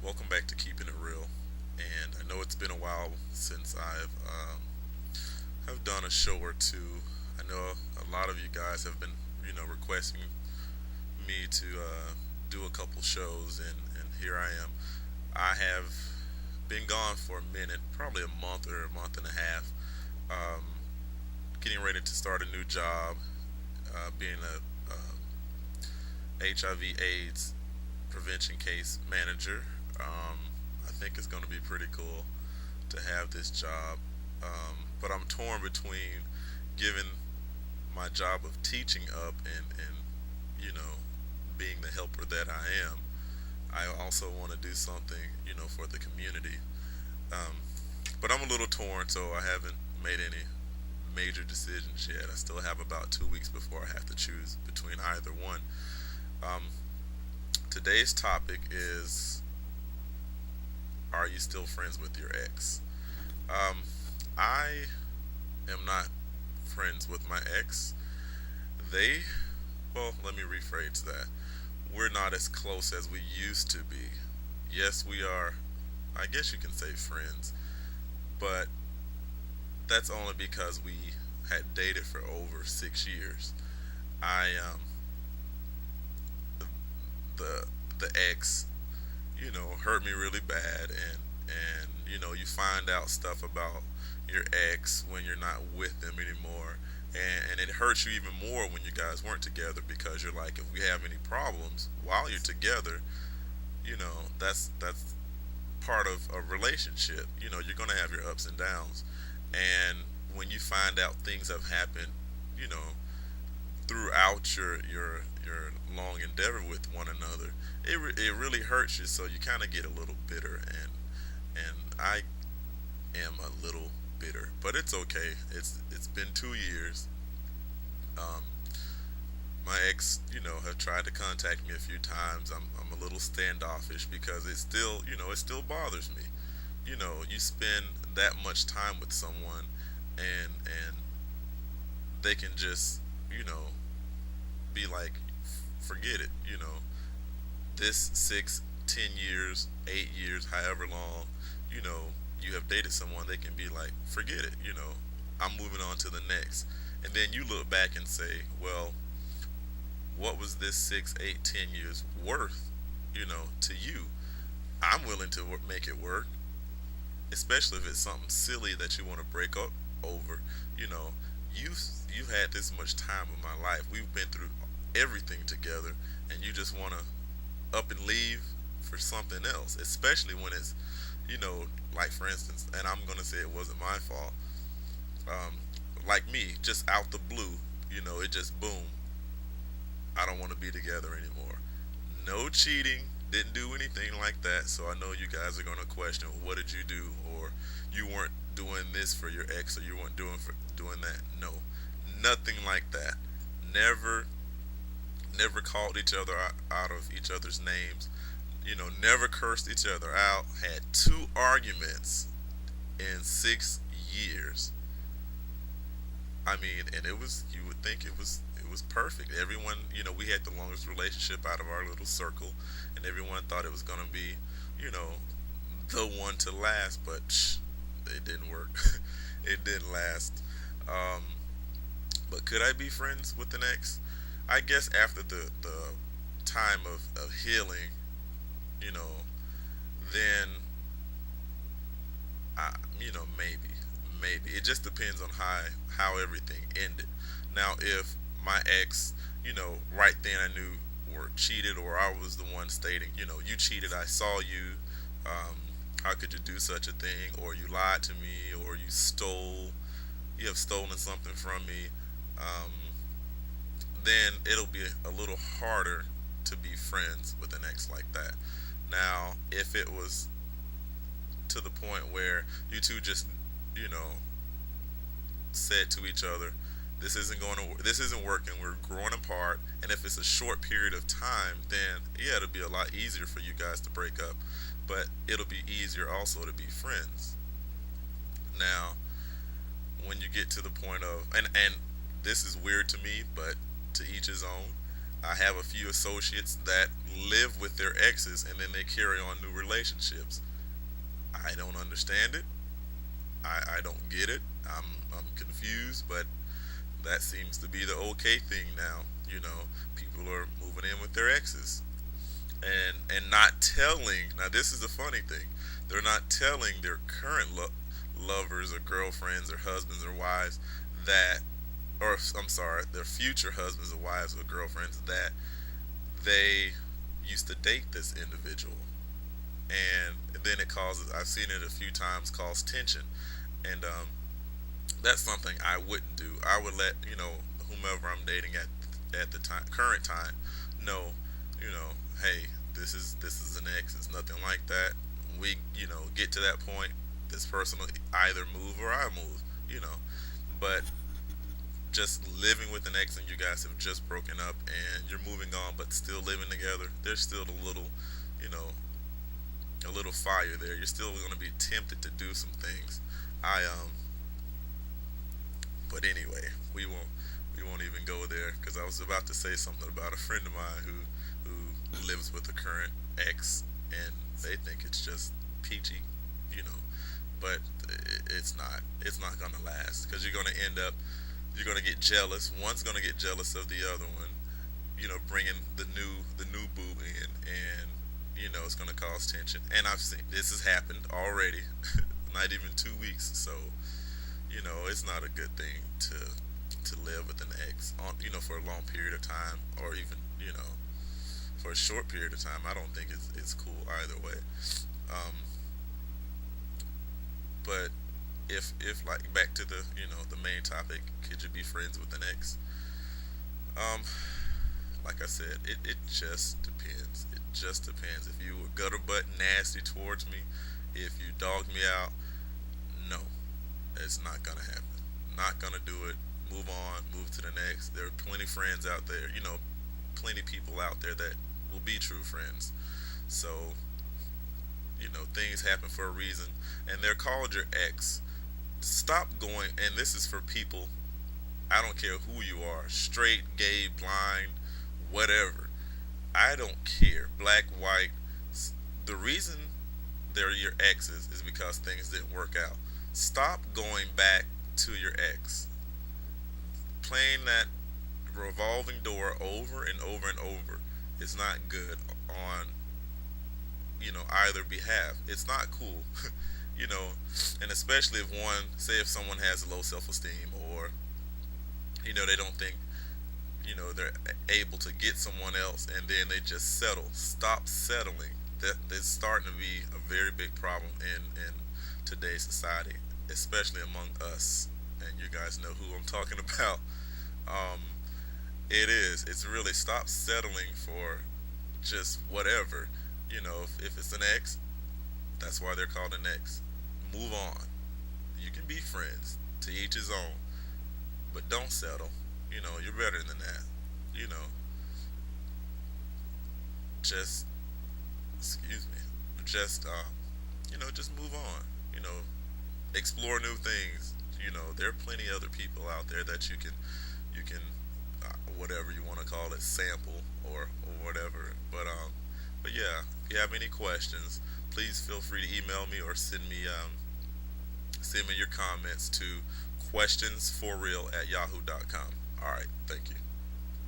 Welcome back to Keeping It Real. And I know it's been a while since have done a show or two. I know a lot of you guys have been, requesting me to do a couple shows, and here I am. I have been gone for a minute, probably a month or a month and a half, um, getting ready to start a new job, being a HIV/AIDS prevention case manager. I think it's going to be pretty cool to have this job. But I'm torn between giving my job of teaching up and being the helper that I am. I also want to do something for the community. Um, but I'm a little torn, so I haven't made any major decisions yet. I still have about 2 weeks before I have to choose between either one. Um, Today's topic is: are you still friends with your ex? Um, I am not friends with my ex. They, well, let me rephrase that. We're not as close as we used to be. Yes, we are, I guess you can say friends, but that's only because we had dated for over 6 years. I, the, the ex, hurt me really bad, and you find out stuff about your ex when you're not with them anymore, and it hurts you even more when you guys weren't together, because you're like, if we have any problems while you're together, that's part of a relationship. You're gonna have your ups and downs, and when you find out things have happened, you know, throughout your long endeavor with one another, it really hurts you. So you kind of get a little bitter, and I am a little bitter, but it's okay. It's been 2 years. Um, my ex, have tried to contact me a few times. I'm a little standoffish because it still bothers me. You spend that much time with someone, and they can just, you know, be like, forget it. This 6, 10 years, 8 years, however long, you know, you have dated someone, they can be like, forget it. I'm moving on to the next. And then you look back and say, well, what was this 6, 8, 10 years worth, to you? I'm willing to make it work, especially if it's something silly that you want to break up over. You know, you've had this much time in my life. We've been through everything together, and you just want to up and leave for something else, especially when it's, like for instance, and I'm gonna say it wasn't my fault. Um, like me, just out the blue, it just boom. I don't want to be together anymore. No cheating, didn't do anything like that. So I know you guys are gonna question, what did you do, or you weren't doing this for your ex, or you weren't doing that. No, nothing like that. Never, never called each other out of each other's names. Never cursed each other out. Had 2 arguments in 6 years. I mean, and it was, you would think it was perfect. Everyone, we had the longest relationship out of our little circle, and everyone thought it was gonna be, you know, the one to last, but it didn't work. It didn't last. Um, but could I be friends with an ex? I guess after the time of healing, you know, then maybe it just depends on how everything ended. Now, if my ex, right then I knew were cheated, or I was the one stating, you cheated, I saw you, how could you do such a thing, or you lied to me, or you have stolen something from me, um, then it'll be a little harder to be friends with an ex like that. Now, if it was to the point where you two just, you know, said to each other, this isn't working. We're growing apart, and if it's a short period of time, then yeah, it'll be a lot easier for you guys to break up. But it'll be easier also to be friends. Now, when you get to the point of, and this is weird to me, but to each his own. I have a few associates that live with their exes and then they carry on new relationships. I don't understand it. I don't get it. I'm confused, but that seems to be the okay thing now. People are moving in with their exes and not telling. Now this is the funny thing. They're not telling their current lovers or girlfriends or husbands or wives that, or I'm sorry, their future husbands or wives or girlfriends that they used to date this individual. And then it causes, I've seen it a few times, cause tension. And that's something I wouldn't do. I would let, whomever I'm dating at the time, current time, know, hey, this is an ex. It's nothing like that. We, get to that point. This person will either move or I move, you know. But just living with an ex and you guys have just broken up and you're moving on but still living together, there's still you know, a little fire there. You're still going to be tempted to do some things. I But anyway, we won't even go there because I was about to say something about a friend of mine who lives with a current ex and they think it's just peachy, you know. But it's not. It's not gonna last because you're gonna get jealous. One's gonna get jealous of the other one, bringing the new boo in, and it's gonna cause tension. And I've seen this has happened already, not even 2 weeks. So it's not a good thing to live with an ex on for a long period of time, or even for a short period of time. I don't think it's cool either way. Um, but if like back to the main topic, could you be friends with an ex? Um, like I said, it just depends. It just depends. If you were gutter butt nasty towards me, if you dogged me out, no, it's not gonna happen. Not gonna do it. Move on. Move to the next. There are plenty friends out there. Plenty people out there that will be true friends. So things happen for a reason, and they're called your ex. Stop going. And this is for people. I don't care who you are, straight, gay, blind, whatever. I don't care, black, white. The reason they're your exes is because things didn't work out. Stop going back to your ex. Playing that revolving door over and over and over is not good on either behalf. It's not cool. you know, and especially if if someone has low self-esteem, or they don't think they're able to get someone else, and then they just settle. Stop settling. That's starting to be a very big problem in today's society, especially among us. And you guys know who I'm talking about. Um, it is. It's really, stop settling for just whatever. If it's an ex, that's why they're called an ex. Move on. You can be friends. To each his own. But don't settle. You're better than that. You know, just, excuse me, just move on. Explore new things. There are plenty other people out there that you can whatever you want to call it, sample, or whatever. But yeah, if you have any questions, please feel free to email me or send me your comments to questionsforreal@yahoo.com. All right, thank you.